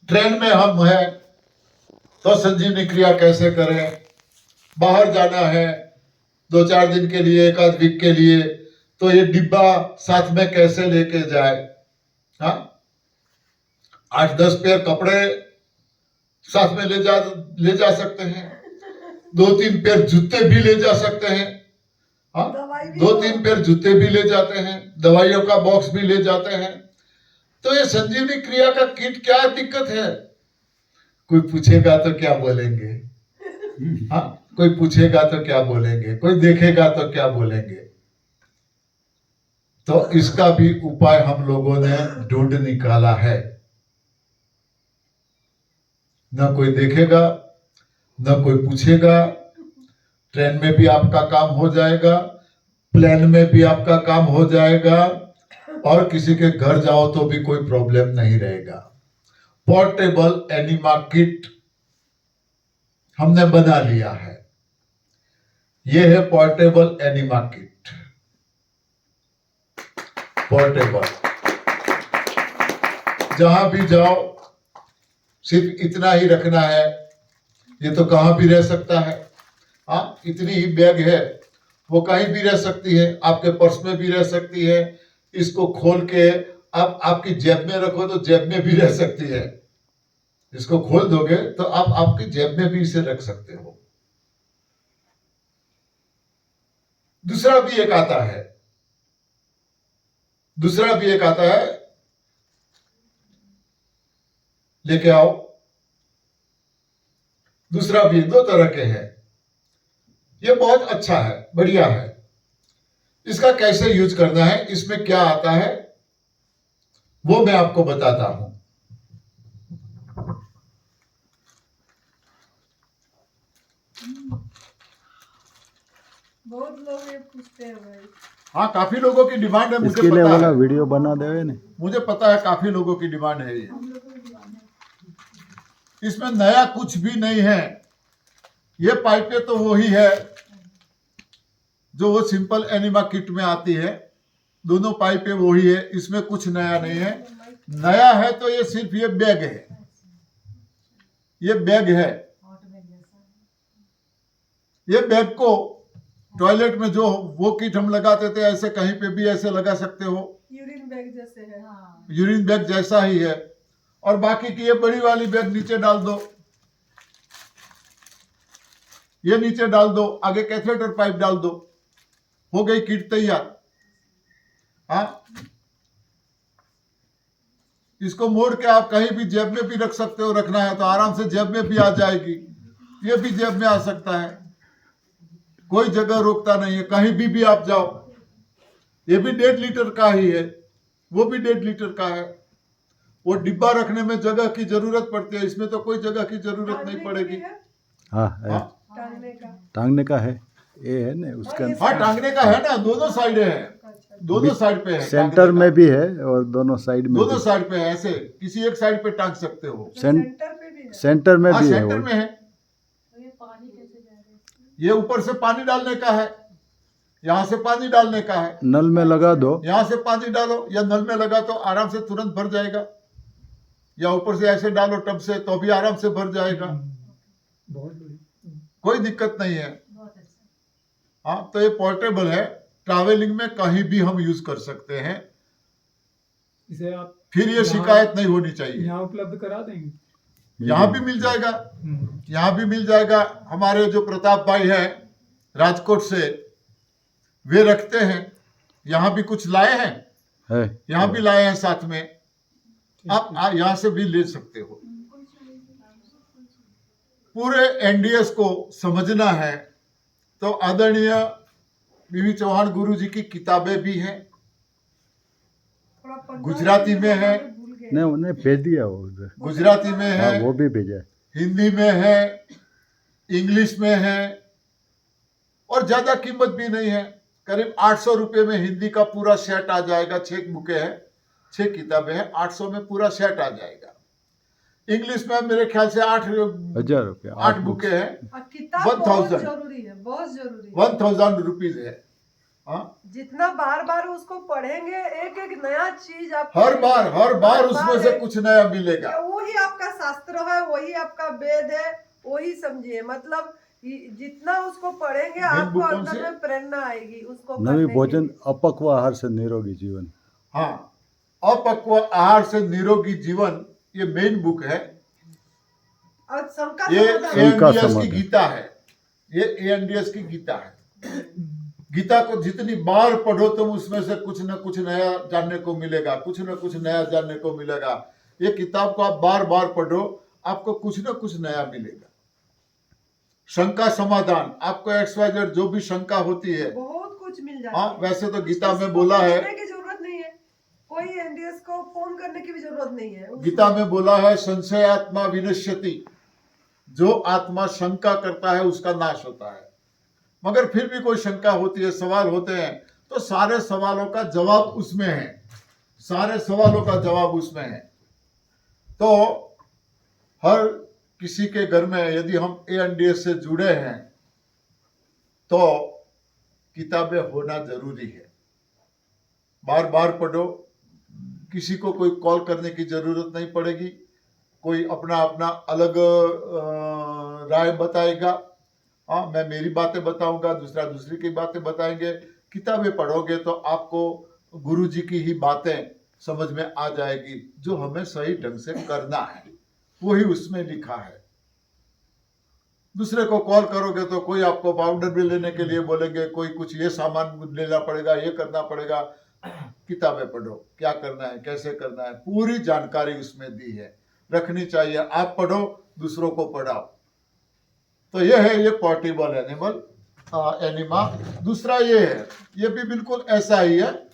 Train में हम हैं तो संजीवनी क्रिया कैसे करें, बाहर जाना है 2-4 दिन के लिए, 1 आध वीक के लिए, तो ये डिब्बा साथ में कैसे लेके जाए। हाँ, 8-10 पेयर कपड़े साथ में ले जा सकते हैं, 2-3 पेयर जूते भी ले जा सकते हैं। हाँ, 2-3 पेयर जूते भी ले जाते हैं, दवाइयों का बॉक्स भी ले जाते हैं। तो ये संजीवनी क्रिया का किट क्या दिक्कत है? कोई पूछेगा तो क्या बोलेंगे? हाँ, कोई पूछेगा तो क्या बोलेंगे, कोई देखेगा तो क्या बोलेंगे? तो इसका भी उपाय हम लोगों ने ढूंढ निकाला है। न कोई देखेगा, न कोई पूछेगा, ट्रेन में भी आपका काम हो जाएगा, प्लेन में भी आपका काम हो जाएगा, और किसी के घर जाओ तो भी कोई प्रॉब्लम नहीं रहेगा। पोर्टेबल एनिमा किट हमने बना लिया है। यह है पोर्टेबल एनिमा किट। पोर्टेबल, जहां भी जाओ सिर्फ इतना ही रखना है। ये तो कहां भी रह सकता है। हाँ, इतनी ही बैग है, वो कहीं भी रह सकती है, आपके पर्स में भी रह सकती है। इसको खोल के आप आपकी जेब में रखो तो जेब में भी रह सकती है। इसको खोल दोगे तो आप आपकी जेब में भी इसे रख सकते हो। दूसरा भी एक आता है, लेके आओ। दूसरा भी 2 तरह के हैं। ये बहुत अच्छा है, बढ़िया है। इसका कैसे यूज करना है, इसमें क्या आता है, वो मैं आपको बताता हूं। बहुत लोग ये पूछते हैं भाई। हाँ, काफी लोगों की डिमांड है, मुझे इसके लिए पता वाला है। वीडियो बना देवे ने। मुझे पता है काफी लोगों की डिमांड है ये। इसमें नया कुछ भी नहीं है। ये पाइपें तो वही है जो वो सिंपल एनिमा किट में आती है। दोनों पाइपें वही है, इसमें कुछ नया नहीं है। नया है तो ये सिर्फ ये बैग है। ये बैग है। ये बैग को टॉयलेट में जो वो किट हम लगाते थे, ऐसे कहीं पे भी ऐसे लगा सकते हो। यूरिन बैग जैसे है। हाँ। यूरिन बैग जैसा ही है। और बाकी की ये बड़ी वाली बैग नीचे डाल दो, ये नीचे डाल दो, आगे कैथेटर पाइप डाल दो, हो गई किट तैयार। हाँ, इसको मोड़ के आप कहीं भी जेब में भी रख सकते हो, रखना है तो आराम से जेब में भी आ जाएगी। ये भी जेब में आ सकता है, कोई जगह रोकता नहीं है, कहीं भी आप जाओ। ये भी 1.5 लीटर का ही है, वो भी 1.5 लीटर का है। वो डिब्बा रखने में जगह की जरूरत पड़ती है, इसमें तो कोई जगह की जरूरत नहीं पड़ेगी। हाँ है। हाँ, टांगने का है, ये है ना उसका। हाँ, टांगने का है ना, दोनों साइड है, दोनों साइड पे है। सेंटर में भी है और दोनों साइड में दोनों भी। साइड पे है, ऐसे किसी एक साइड पे टांग सकते हो। सेंटर पे भी है। सेंटर में हाँ, भी है सेंटर वो। में है। ये ऊपर से पानी डालने का है, यहाँ से पानी डालने का है। नल में लगा दो, यहाँ से पानी डालो या नल में लगा तो आराम से तुरंत भर जाएगा, या ऊपर से ऐसे डालो टब से तो भी आराम से भर जाएगा, कोई दिक्कत नहीं है। हाँ, तो ये पोर्टेबल है, ट्रैवलिंग में कहीं भी हम यूज कर सकते हैं। इसे आप फिर ये शिकायत नहीं होनी चाहिए। यहाँ उपलब्ध करा देंगे। यहाँ भी मिल जाएगा, यहाँ भी मिल जाएगा। हमारे जो प्रताप भाई है राजकोट से, वे रखते हैं। यहाँ भी कुछ लाए हैं, है यहाँ भी लाए हैं साथ में। आप यहाँ से भी ले सकते हो। पूरे एनडीएस को समझना है तो आदरणीय बीवी चौहान गुरु जी की किताबें भी हैं, गुजराती में है। नहीं उन्हें भेज दिया वो उधर। गुजराती में हाँ है, वो भी भेजा है। हिंदी में है, इंग्लिश में है, और ज्यादा कीमत भी नहीं है। करीब 800 रुपये में हिंदी का पूरा सेट आ जाएगा। 6 बुकें हैं, 6 किताबें हैं, 800 में पूरा सेट आ जाएगा। इंग्लिश में मेरे ख्याल से 1000 रुपया 8 बुकें हैं, किताब बहुत 1000 जरूरी है, बहुत जरूरी है। 1000 रुपीज है। हाँ, जितना बार बार उसको पढ़ेंगे एक एक नया चीज आप हर बार उसमें से एक- कुछ नया मिलेगा। वही आपका शास्त्र है, वही आपका वेद है, वही समझिए। मतलब जितना उसको पढ़ेंगे आपको बुक कौन अंदर सी? में प्रेरणा आएगी उसको नवी करने के भोजन लिए। अपक्व आहार से निरोगी जीवन। हाँ, अपक्व आहार से निरोगी जीवन, ये मेन बुक है। और शंका ये समाधान। शंका एएनडीएस की समाधान। गीता है, ये एएनडीएस की गीता है। गीता को जितनी बार पढ़ो तुम उसमें से कुछ न कुछ नया जानने को मिलेगा, कुछ न कुछ नया जानने को मिलेगा। ये किताब को आप बार बार पढ़ो, आपको कुछ न कुछ नया मिलेगा। शंका समाधान, आपको XYZ जो भी शंका होती है, बहुत कुछ मिल जाता हाँ, है। वैसे तो गीता किसी में को बोला है, पूछने की जरूरत नहीं है, कोई एनडीएस को फोन करने की भी जरूरत नहीं है। गीता में बोला है संशयात्मा विनश्यति, जो आत्मा शंका करता है उसका नाश होता है। मगर फिर भी कोई शंका होती है, सवाल होते हैं, तो सारे सवालों का जवाब उसमें है, सारे सवालों का जवाब उसमें है। तो हर किसी के घर में यदि हम एएनडीएस से जुड़े हैं तो किताबें होना जरूरी है। बार बार पढ़ो, किसी को कोई कॉल करने की जरूरत नहीं पड़ेगी, कोई अपना अपना अलग राय बताएगा। हाँ, मैं मेरी बातें बताऊंगा, दूसरा दूसरी की बातें बताएंगे। किताबें पढ़ोगे तो आपको गुरु जी की ही बातें समझ में आ जाएगी, जो हमें सही ढंग से करना है वही उसमें लिखा है। दूसरे को कॉल करोगे तो कोई आपको पाउडर भी लेने के लिए बोलेंगे, कोई कुछ ये सामान लेना पड़ेगा, ये करना पड़ेगा। किताबें पढ़ो, क्या करना है, कैसे करना है, पूरी जानकारी उसमें दी है, रखनी चाहिए। आप पढ़ो, दूसरों को पढ़ाओ। तो ये है ये पोर्टेबल एनिमा। दूसरा ये है, ये भी बिल्कुल ऐसा ही है,